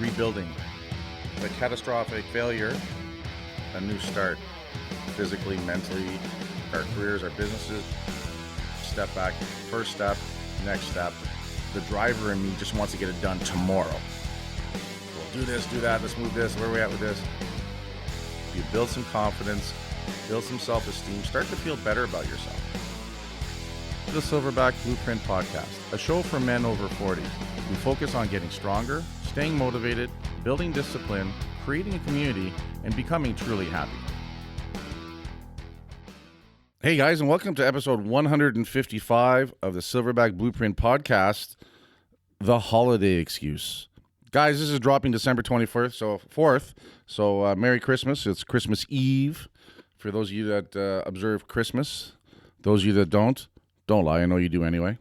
rebuilding. A catastrophic failure, a new start. Physically, mentally, our careers, our businesses. Step back, first step, next step. The driver in me just wants to get it done tomorrow. We'll do this, do that, let's move this, where are we at with this? You build some confidence, build some self-esteem, start to feel better about yourself. The Silverback Blueprint Podcast, a show for men over 40. We focus on getting stronger, staying motivated, building discipline, creating a community, and becoming truly happy. Hey guys, and welcome to episode 155 of the Silverback Blueprint Podcast, The Holiday Excuse. Guys, this is dropping December 4th, so Merry Christmas. It's Christmas Eve for those of you that observe Christmas. Those of you that don't lie, I know you do anyway.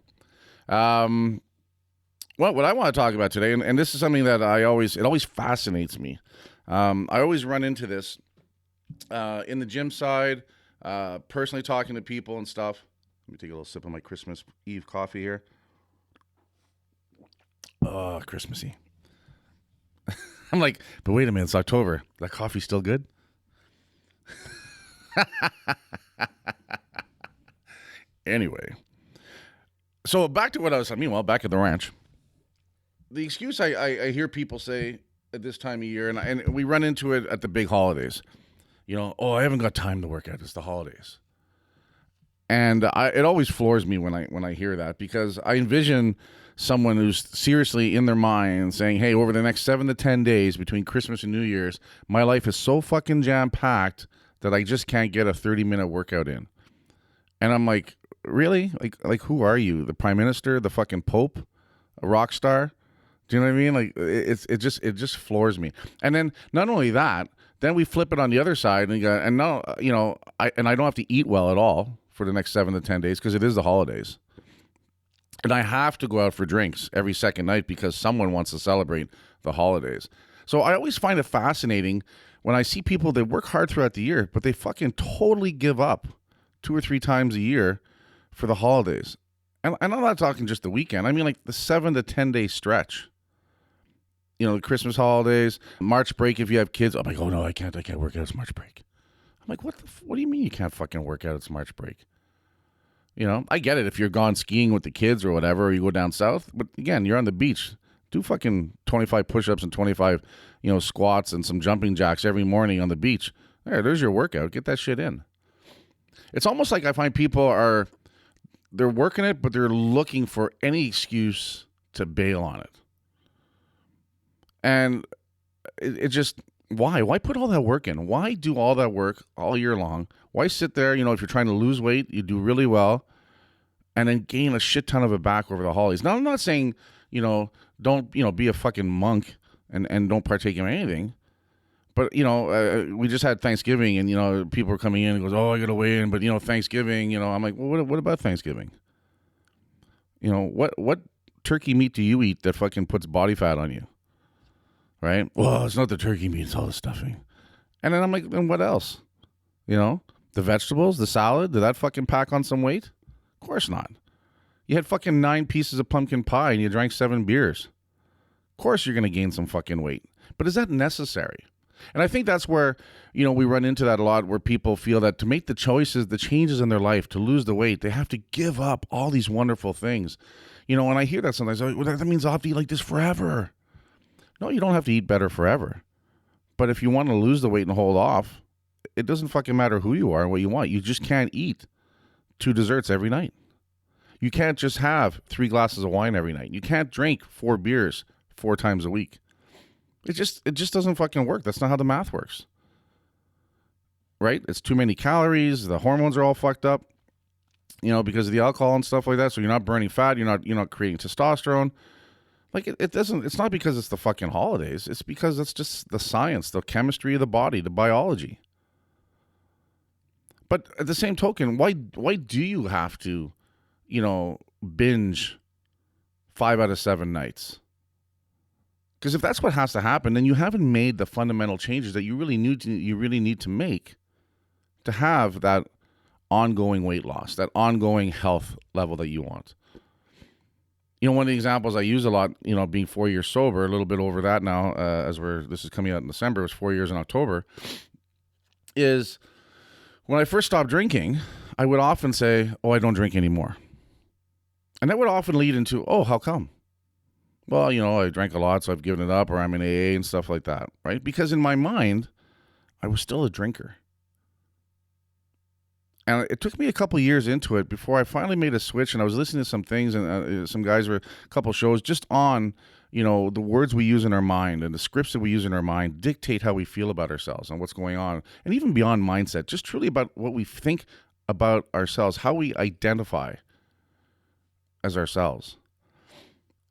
What I want to talk about today, and this is something that it always fascinates me. I always run into this in the gym side, personally talking to people and stuff. Let me take a little sip of my Christmas Eve coffee here. Oh, Christmassy. I'm like, but wait a minute, it's October. That coffee's still good? Anyway, so back to what I was saying. Meanwhile, back at the ranch, the excuse I hear people say at this time of year, and we run into it at the big holidays. You know, I haven't got time to work out. It's the holidays, and it always floors me when I hear that, because I envision someone who's seriously in their mind saying, "Hey, over the next 7 to 10 days between Christmas and New Year's, my life is so fucking jam packed that I just can't get a 30-minute workout in." And I'm like, really? Like who are you? The Prime Minister? The fucking Pope? A rock star? Do you know what I mean? Like it just floors me. And then not only that, then we flip it on the other side and I don't have to eat well at all for the next 7 to 10 days because it is the holidays. And I have to go out for drinks every second night because someone wants to celebrate the holidays. So I always find it fascinating when I see people that work hard throughout the year, but they fucking totally give up 2 or 3 times a year for the holidays. And I'm not talking just the weekend. I mean like the 7 to 10 day stretch. You know, the Christmas holidays, March break if you have kids. I'm like, oh no, I can't work out, it's March break. I'm like, what do you mean you can't fucking work out, it's March break? You know, I get it if you're gone skiing with the kids or whatever, or you go down south, but again, you're on the beach. Do fucking 25 push-ups and 25, squats and some jumping jacks every morning on the beach. There's your workout. Get that shit in. It's almost like I find people they're working it, but they're looking for any excuse to bail on it. And it just, why? Why put all that work in? Why do all that work all year long? Why sit there, if you're trying to lose weight, you do really well, and then gain a shit ton of it back over the holidays? Now, I'm not saying, don't, be a fucking monk and don't partake in anything. But, we just had Thanksgiving and, people were coming in and goes, I got to weigh in. But, Thanksgiving, I'm like, well, what about Thanksgiving? What turkey meat do you eat that fucking puts body fat on you? Right? Well, it's not the turkey meat, it's all the stuffing. And then I'm like, then what else? The vegetables, the salad, did that fucking pack on some weight? Of course not. You had fucking 9 pieces of pumpkin pie and you drank 7 beers. Of course you're going to gain some fucking weight. But is that necessary? And I think that's where, we run into that a lot, where people feel that to make the choices, the changes in their life, to lose the weight, they have to give up all these wonderful things. And I hear that sometimes, well, that means I'll have to eat like this forever. No, you don't have to eat better forever. But if you want to lose the weight and hold off, it doesn't fucking matter who you are and what you want. You just can't eat 2 desserts every night. You can't just have 3 glasses of wine every night. You can't drink 4 beers 4 times a week. It just doesn't fucking work. That's not how the math works. Right? It's too many calories. The hormones are all fucked up, because of the alcohol and stuff like that. So you're not burning fat. You're not creating testosterone. Like it's not because it's the fucking holidays. It's because it's just the science, the chemistry of the body, the biology. But at the same token, why do you have to, binge 5 out of 7 nights? Because if that's what has to happen, then you haven't made the fundamental changes that you really need to make to have that ongoing weight loss, that ongoing health level that you want. One of the examples I use a lot, being 4 years sober, a little bit over that now, this is coming out in December, it was 4 years in October, is when I first stopped drinking, I would often say, oh, I don't drink anymore. And that would often lead into, oh, how come? Well, I drank a lot, so I've given it up, or I'm in AA and stuff like that, right? Because in my mind, I was still a drinker. And it took me a couple years into it before I finally made a switch, and I was listening to some things, and some guys were a couple shows just on, the words we use in our mind and the scripts that we use in our mind dictate how we feel about ourselves and what's going on, and even beyond mindset, just truly about what we think about ourselves, how we identify as ourselves.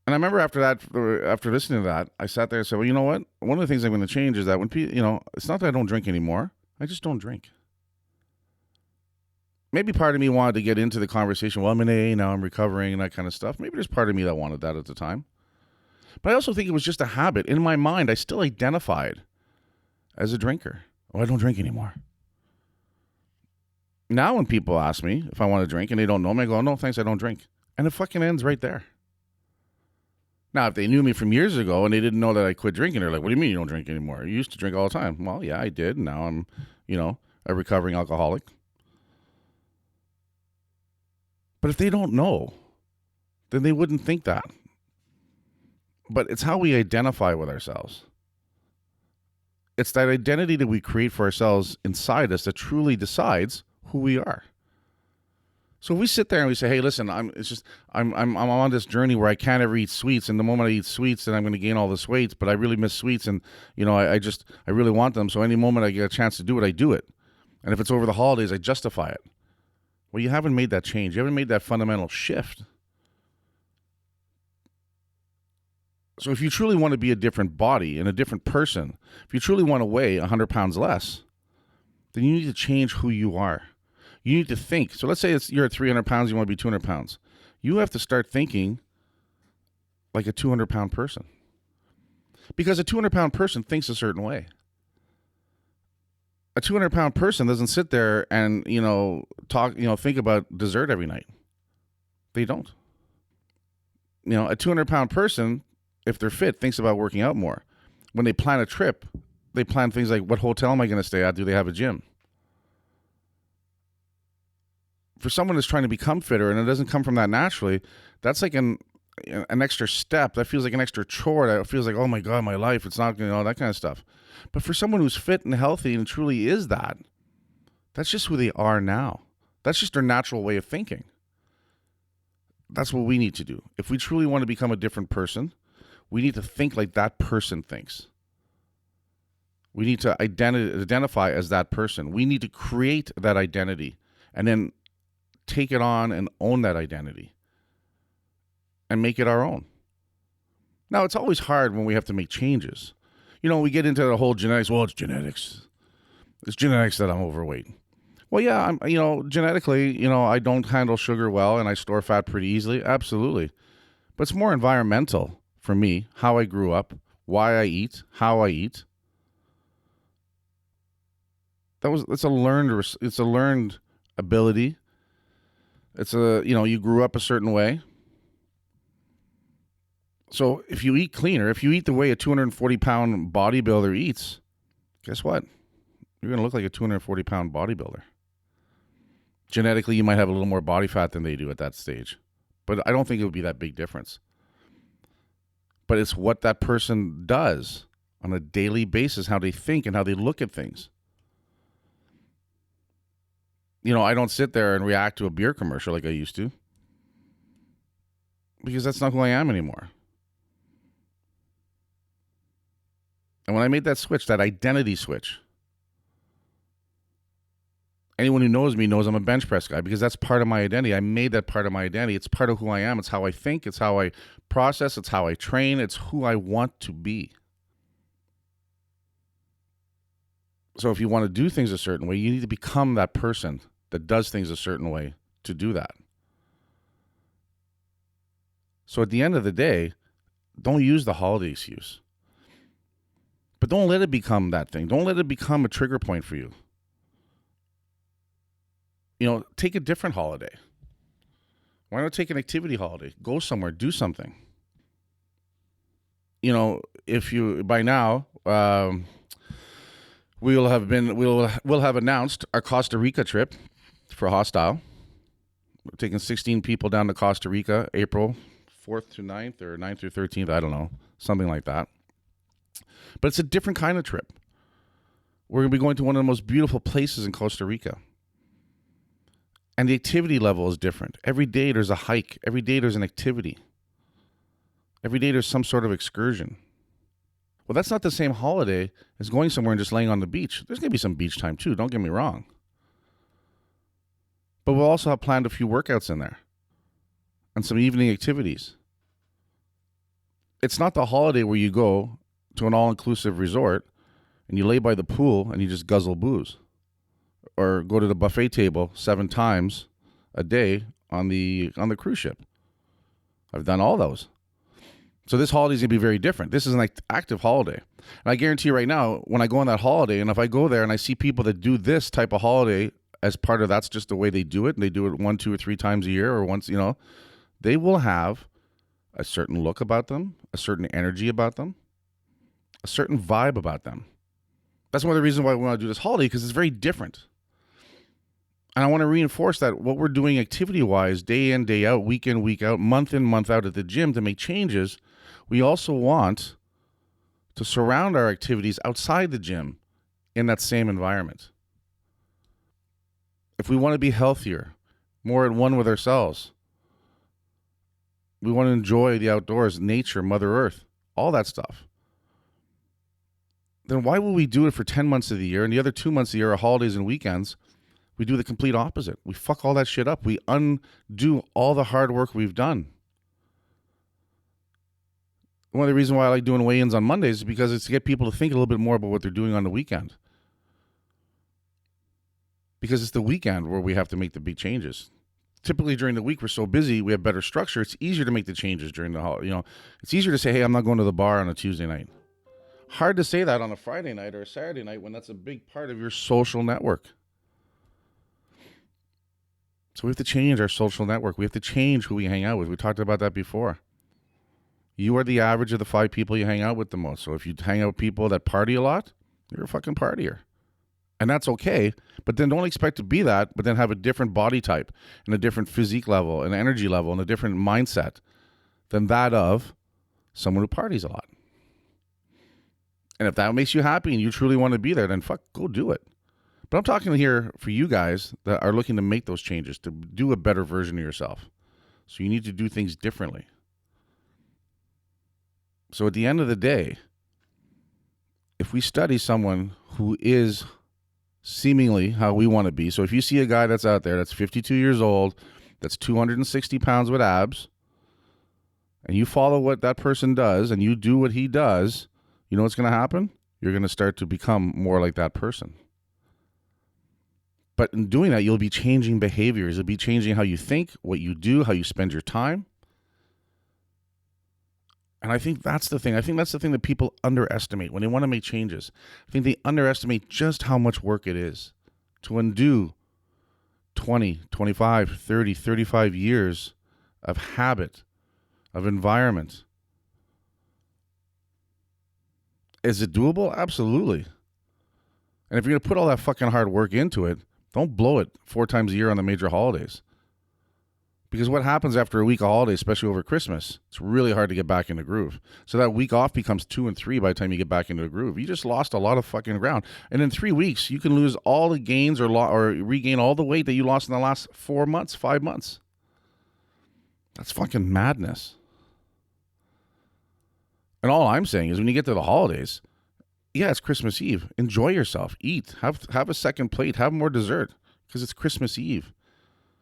And I remember after listening to that, I sat there and said, well, you know what? One of the things I'm going to change is that when people, it's not that I don't drink anymore. I just don't drink. Maybe part of me wanted to get into the conversation. Well, I'm in AA now, I'm recovering and that kind of stuff. Maybe there's part of me that wanted that at the time. But I also think it was just a habit. In my mind, I still identified as a drinker. Oh, I don't drink anymore. Now when people ask me if I want to drink and they don't know me, I go, no, thanks, I don't drink. And it fucking ends right there. Now, if they knew me from years ago and they didn't know that I quit drinking, they're like, what do you mean you don't drink anymore? You used to drink all the time. Well, yeah, I did. Now I'm, a recovering alcoholic. But if they don't know, then they wouldn't think that. But it's how we identify with ourselves. It's that identity that we create for ourselves inside us that truly decides who we are. So if we sit there and we say, hey, listen, I'm on this journey where I can't ever eat sweets, and the moment I eat sweets, then I'm going to gain all this weight, but I really miss sweets, and I really want them, so any moment I get a chance to do it, I do it. And if it's over the holidays, I justify it. Well, you haven't made that change. You haven't made that fundamental shift. So if you truly want to be a different body and a different person, if you truly want to weigh 100 pounds less, then you need to change who you are. You need to think. So let's say you're at 300 pounds, you want to be 200 pounds. You have to start thinking like a 200-pound person. Because a 200-pound person thinks a certain way. A 200-pound person doesn't sit there and, think about dessert every night. They don't. A 200-pound person, if they're fit, thinks about working out more. When they plan a trip, they plan things like, what hotel am I going to stay at? Do they have a gym? For someone that's trying to become fitter and it doesn't come from that naturally, that's like an extra step. That feels like an extra chore. That feels like, oh my God, my life, it's not, that kind of stuff. But for someone who's fit and healthy and truly is that, that's just who they are now. That's just their natural way of thinking. That's what we need to do. If we truly want to become a different person, we need to think like that person thinks. We need to identify as that person. We need to create that identity and then take it on and own that identity and make it our own. Now, it's always hard when we have to make changes. We get into the whole genetics. Well, it's genetics. It's genetics that I'm overweight. Well, yeah, I'm, genetically, I don't handle sugar well and I store fat pretty easily. Absolutely. But it's more environmental for me, how I grew up, why I eat, how I eat. It's a learned ability. It's you grew up a certain way. So if you eat cleaner, if you eat the way a 240-pound bodybuilder eats, guess what? You're going to look like a 240-pound bodybuilder. Genetically, you might have a little more body fat than they do at that stage. But I don't think it would be that big difference. But it's what that person does on a daily basis, how they think and how they look at things. I don't sit there and react to a beer commercial like I used to. Because that's not who I am anymore. And when I made that switch, that identity switch, anyone who knows me knows I'm a bench press guy because that's part of my identity. I made that part of my identity. It's part of who I am. It's how I think. It's how I process. It's how I train. It's who I want to be. So if you want to do things a certain way, you need to become that person that does things a certain way to do that. So at the end of the day, don't use the holiday excuse. But don't let it become that thing. Don't let it become a trigger point for you. Take a different holiday. Why not take an activity holiday? Go somewhere, do something. You know, if you by now we'll have announced our Costa Rica trip for Hostile. We're taking 16 people down to Costa Rica, April 4th to 9th or 9th through 13th, I don't know, something like that. But it's a different kind of trip. We're going to be going to one of the most beautiful places in Costa Rica. And the activity level is different. Every day there's a hike. Every day there's an activity. Every day there's some sort of excursion. Well, that's not the same holiday as going somewhere and just laying on the beach. There's going to be some beach time too, don't get me wrong. But we'll also have planned a few workouts in there and some evening activities. It's not the holiday where you go to an all-inclusive resort and you lay by the pool and you just guzzle booze. Or go to the buffet table 7 times a day on the cruise ship. I've done all those. So this holiday is going to be very different. This is an active holiday. And I guarantee you right now, when I go on that holiday, and if I go there and I see people that do this type of holiday as part of that's just the way they do it, and they do it 1, 2, or 3 times a year or once, they will have a certain look about them, a certain energy about them, a certain vibe about them. That's one of the reasons why we want to do this holiday, because it's very different. And I want to reinforce that what we're doing activity-wise, day in, day out, week in, week out, month in, month out at the gym to make changes, we also want to surround our activities outside the gym in that same environment. If we want to be healthier, more at one with ourselves, we want to enjoy the outdoors, nature, Mother Earth, all that stuff, then why will we do it for 10 months of the year and the other 2 months of the year are holidays and weekends? We do the complete opposite. We fuck all that shit up. We undo all the hard work we've done. One of the reasons why I like doing weigh-ins on Mondays is because it's to get people to think a little bit more about what they're doing on the weekend. Because it's the weekend where we have to make the big changes. Typically during the week, we're so busy, we have better structure. It's easier to make the changes during the holiday. It's easier to say, hey, I'm not going to the bar on a Tuesday night. Hard to say that on a Friday night or a Saturday night when that's a big part of your social network. So we have to change our social network. We have to change who we hang out with. We talked about that before. You are the average of the 5 people you hang out with the most. So if you hang out with people that party a lot, you're a fucking partier. And that's okay. But then don't expect to be that, but then have a different body type and a different physique level and energy level and a different mindset than that of someone who parties a lot. And if that makes you happy and you truly want to be there, then fuck, go do it. But I'm talking here for you guys that are looking to make those changes, to do a better version of yourself. So you need to do things differently. So at the end of the day, if we study someone who is seemingly how we want to be, so if you see a guy that's out there that's 52 years old, that's 260 pounds with abs, and you follow what that person does and you do what he does, you know what's going to happen? You're going to start to become more like that person. But in doing that, you'll be changing behaviors. You'll be changing how you think, what you do, how you spend your time. And I think that's the thing. I think that's the thing that people underestimate when they want to make changes. I think they underestimate just how much work it is to undo 20, 25, 30, 35 years of habit, of environment. Is it doable? Absolutely. And if you're going to put all that fucking hard work into it, don't blow it 4 times a year on the major holidays. Because what happens after a week of holidays, especially over Christmas, it's really hard to get back in the groove. So that week off becomes 2 and 3 by the time you get back into the groove. You just lost a lot of fucking ground. And in 3 weeks, you can lose all the gains or regain all the weight that you lost in the last 4 months, 5 months. That's fucking madness. And all I'm saying is when you get to the holidays, yeah, it's Christmas Eve. Enjoy yourself. Eat. Have a second plate. Have more dessert because it's Christmas Eve.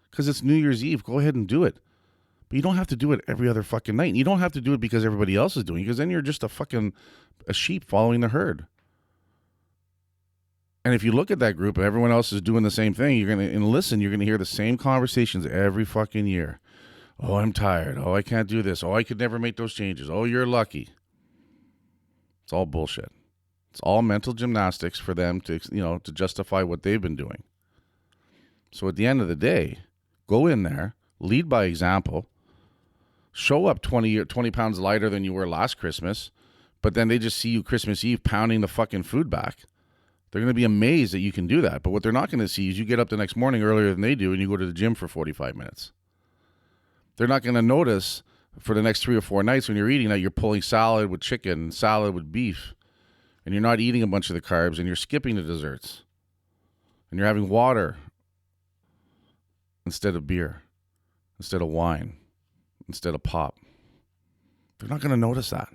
Because it's New Year's Eve. Go ahead and do it. But you don't have to do it every other fucking night. You don't have to do it because everybody else is doing it, because then you're just a sheep following the herd. And if you look at that group and everyone else is doing the same thing, you're going to hear the same conversations every fucking year. Oh, I'm tired. Oh, I can't do this. Oh, I could never make those changes. Oh, you're lucky. It's all bullshit. It's all mental gymnastics for them to justify what they've been doing. So at the end of the day, go in there, Lead by example. Show up 20 pounds lighter than you were last Christmas, but then they just see you Christmas Eve pounding the fucking food back. They're going to be amazed that you can do that. But what they're not going to see is you get up the next morning earlier than they do and you go to the gym for 45 minutes. They're not going to notice for the next 3 or 4 nights when you're eating that you're pulling salad with chicken, salad with beef, and you're not eating a bunch of the carbs and you're skipping the desserts. And you're having water instead of beer, instead of wine, instead of pop. They're not going to notice that.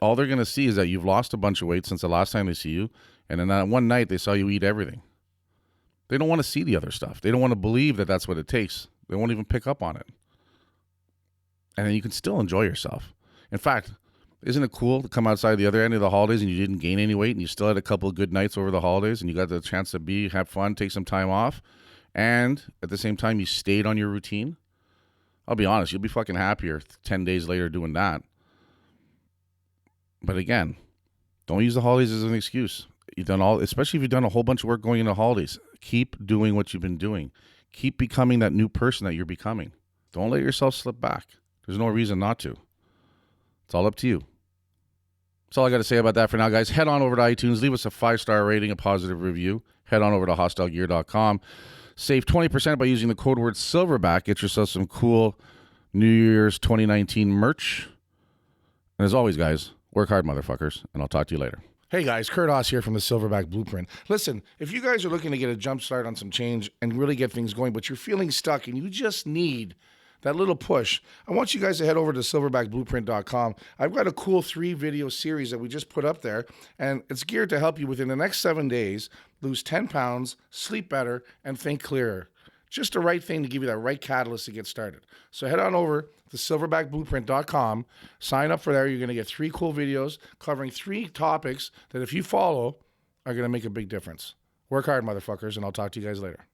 All they're going to see is that you've lost a bunch of weight since the last time they see you, and then that one night they saw you eat everything. They don't want to see the other stuff. They don't want to believe that that's what it takes. They won't even pick up on it. And then you can still enjoy yourself. In fact, isn't it cool to come outside the other end of the holidays and you didn't gain any weight and you still had a couple of good nights over the holidays and you got the chance to have fun, take some time off, and at the same time you stayed on your routine? I'll be honest, you'll be fucking happier 10 days later doing that. But again, don't use the holidays as an excuse. Especially if you've done a whole bunch of work going into the holidays. Keep doing what you've been doing. Keep becoming that new person that you're becoming. Don't let yourself slip back. There's no reason not to. It's all up to you. That's all I got to say about that for now, guys. Head on over to iTunes. Leave us a 5-star rating, a positive review. Head on over to hostelegear.com. Save 20% by using the code word Silverback. Get yourself some cool New Year's 2019 merch. And as always, guys, work hard, motherfuckers, and I'll talk to you later. Hey guys, Kurt Haas here from the Silverback Blueprint. Listen, if you guys are looking to get a jump start on some change and really get things going, but you're feeling stuck and you just need that little push, I want you guys to head over to silverbackblueprint.com. I've got a cool 3-video series that we just put up there, and it's geared to help you within the next 7 days lose 10 pounds, sleep better, and think clearer. Just the right thing to give you that right catalyst to get started. So head on over to silverbackblueprint.com. Sign up for there. You're going to get 3 cool videos covering 3 topics that if you follow are going to make a big difference. Work hard, motherfuckers, and I'll talk to you guys later.